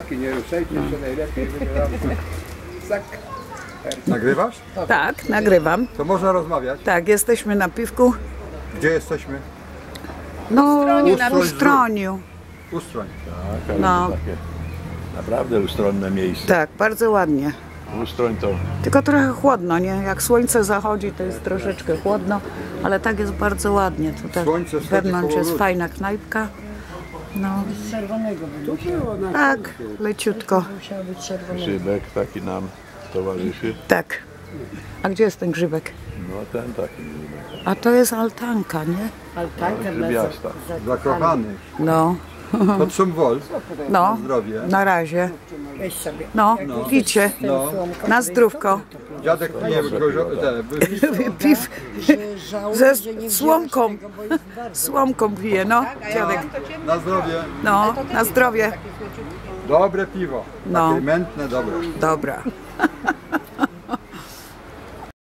klatki nie ruszajcie, jeszcze najlepiej wygramy. Tak. Nagrywasz? Tak, nagrywam. To można rozmawiać. Tak, jesteśmy na piwku. Gdzie jesteśmy? No, Ustroń w Ustroniu. Ustroń. Tak, No. takie naprawdę ustronne miejsce. Tak, bardzo ładnie. Ustroń to Tylko trochę chłodno, nie? Jak słońce zachodzi, to jest troszeczkę chłodno, ale tak jest bardzo ładnie. Tutaj Słońce wschodzi wewnątrz koło jest ludzi. fajna knajpka. No, Tu było na tak, leciutko. grzybek taki nam towarzyszy. Tak. A gdzie jest ten grzybek? No ten taki grzybek. A to jest altanka, nie? Grzybiasta. Zakochany. No, To są wol. no, Zdrowie. na razie. No, picie. No. Na zdrówko. Dziadek pije Piw ze słomką. Słomką pije, no, dziadek. Na zdrowie. No, na zdrowie. Dobre piwo. No. Takie mętne, dobre. Dobra.